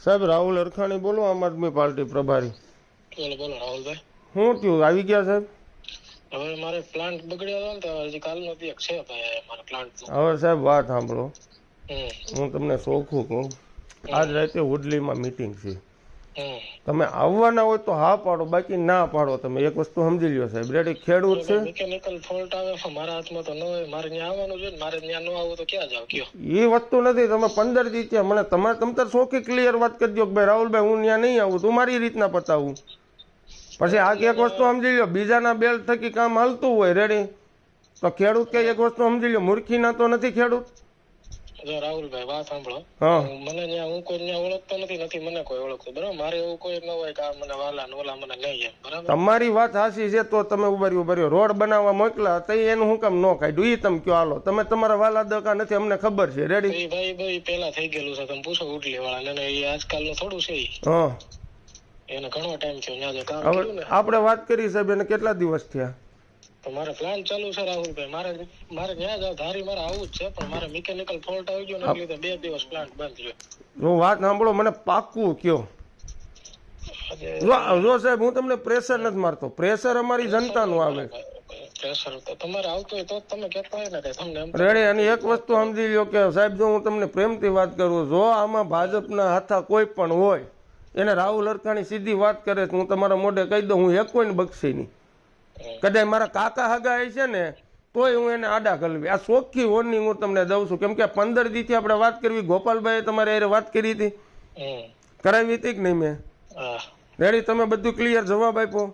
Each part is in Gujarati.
સાહેબ રાહુલ અરખાણી બોલો, આમ આદમી પાર્ટી પ્રભારી. બોલો બોલો રાહુલભાઈ. શું થયું, આવી ગયા સાહેબ? હવે મારે પ્લાન્ટ બગડ્યો હતો ને તો હજી કાલનો દી છે ભાઈ મારા પ્લાન્ટ. હવે સાહેબ વાત સાંભળો, હમ હું તમને ચોખ્ખું કહું, આજ રાતે હુડલીમાં મીટિંગ છે. હમ તમે આવવાના હોય તો હા પાડો, બાકી ના પાડો. તમે એક વસ્તુ સમજી લ્યો સાહેબ, રેડી ખેડૂત છે. મિકેનિકલ ફોલ્ટ આવે છે મારા હાથમાં તો ન હોય, મારે ત્યાં આવવાનું છે ને, મારે ત્યાં ન આવું તો ક્યાં જાવ કયો? એ વસ્તુ નથી. તમે 15 દી ત્યાં મને તમારે તમ તાર ચોખ્ખી ક્લિયર વાત કરજો કે ભાઈ રાહુલભાઈ હું ત્યાં નહીં આવું, તું મારી રીતના પતાવું. પછી આ એક વસ્તુ સમજી લ્યો, બીજાના બેલ થકી કામ હાલતું હોય રેડી, તો ખેડૂત કે એક વસ્તુ સમજી લ્યો, મૂર્ખીના તો નથી ખેડૂત. જો રાહુલભાઈ વાત સાંભળો, હા મને ત્યાં હું કોઈ ત્યાં ઓળખતો નથી મને કોઈ ઓળખતું, બરાબર? મારે એવું કોઈ ન હોય કે આ મને વાલા ને ઓલા મને નહીં એમ, બરાબર? તમારી વાત સાચી છે, તો તમે ઉભર્યો રોડ બનાવવા મોકલા તો એનું હું કામ ન કાઢ્યું? એ તમે કયો હાલો, તમે તમારા વાલા દકા નથી, અમને ખબર છે રેડી. ભાઈ પેલા થઈ ગયેલું છે, તમે પૂછો ઉડલી વાળા ને, એ આજકાલ નું થોડું છે. હા એને ઘણો ટાઈમ થયો ત્યાં જે કામ હવે કર્યું ને. આપણે વાત કરી સાહેબ, એને કેટલા દિવસ થયા? તો મારે પ્લાન ચાલુ છે રાહુલભાઈ, મારે ત્યાં જ ધારી મારે આવું જ છે, પણ મારે મિકેનિકલ ફોલ્ટ આવી ગયો ને એટલે લીધે 2 દિવસ પ્લાન્ટ બંધ થયો. જો વાત સાંભળો, મને પાક્કું કયો. જો સાહેબ, હું તમને પ્રેશર નથી મારતો, પ્રેશર અમારી જનતાનું આવે. પ્રેશર તો તમારે આવતું હોય તો જ તમે કહેતા હોય ને કે તમને રેડી. અને એક વસ્તુ સમજી લ્યો કે સાહેબ, જો હું તમને પ્રેમથી વાત કરું, જો આમાં ભાજપના હાથા કોઈ પણ હોય, એને રાહુલ અરખાણી સીધી વાત કરે તો હું તમારા મોઢે કહી દઉં, હું એક કોઈને બક્ષી નહીં. કદાચ મારા કાકા હગા છે ને તોય હું એને આડા કરવી. આ ચોખ્ખી વોર્નિંગ હું તમને દઉં છું, કેમ કે 15 દીથી આપણે વાત કરવી, ગોપાલભાઈ તમારે એ વાત કરી હતી, કરાવી હતી કે નહીં મેં? રેડી, તમે બધું ક્લિયર જવાબ આપ્યો.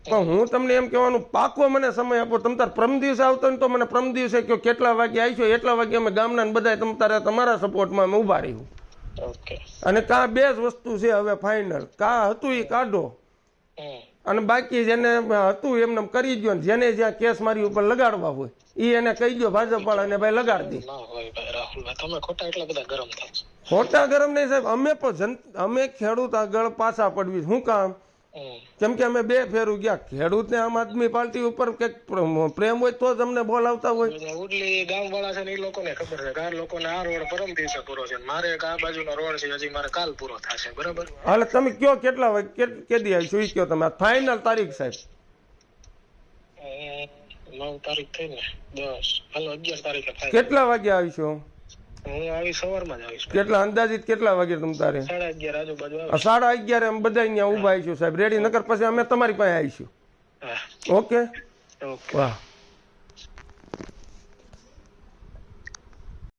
પણ હું તમને એમ કહેવાનું, પાકો મને સમય આપો. તમ તાર પ્રમ દિવસે આવતો ને તો મને પ્રમ દિવસે કહો કેટલા વાગે આવીશો, એટલા વાગે અમે ગામના બધા તમ તારે તમારા સપોર્ટમાં અમે ઉભા રહીશું. અને કાં બે જ વસ્તુ છે હવે ફાઇનલ, કાં હતું એ કાઢો, અને બાકી જેને હતું એમને કરી દો. જેને જ્યાં કેસ મારી ઉપર લગાડવા હોય એ એને કહી દો ભાજપ વાળાને, ભાઈ લગાડી દે. ખોટા ગરમ નહીં સાહેબ, અમે પણ અમે ખેડૂત આગળ પાછા પડવી. શું કામ? કેમ કે અમે 2 ફેરું ગયા. ખેડૂતને આમ આદમી પાર્ટી ઉપર કઈક પ્રેમ હોય તો જ અમને બોલાવતા હોય. ઉડલી ગામ વાળા છે ને એ લોકોને ખબર છે કે આ લોકોને આ રોડ પરમ દિવસે પૂરો છે, મારે એક આ બાજુનો રોડ છે હજી મારે કાલ પૂરો થશે, બરાબર? હાલે તમે કયો કેટલા વાગે કેદી આવીશું એ કયો તમે, ફાઇનલ તારીખ સાહેબ? 9 તારીખ થઈ ને, 10 હાલો 11 તારીખે. કેટલા વાગે આવીશું? હું આવી સવારમાં જ આવીશ. કેટલા અંદાજિત કેટલા વાગે તમ તારે? 11:30 આજુબાજુ. 11:30 અમે બધા અહીંયા ઉભા આવીશું સાહેબ, રેડી. નકર પછી અમે તમારી પાસે આવીશું. ઓકે, વાહ.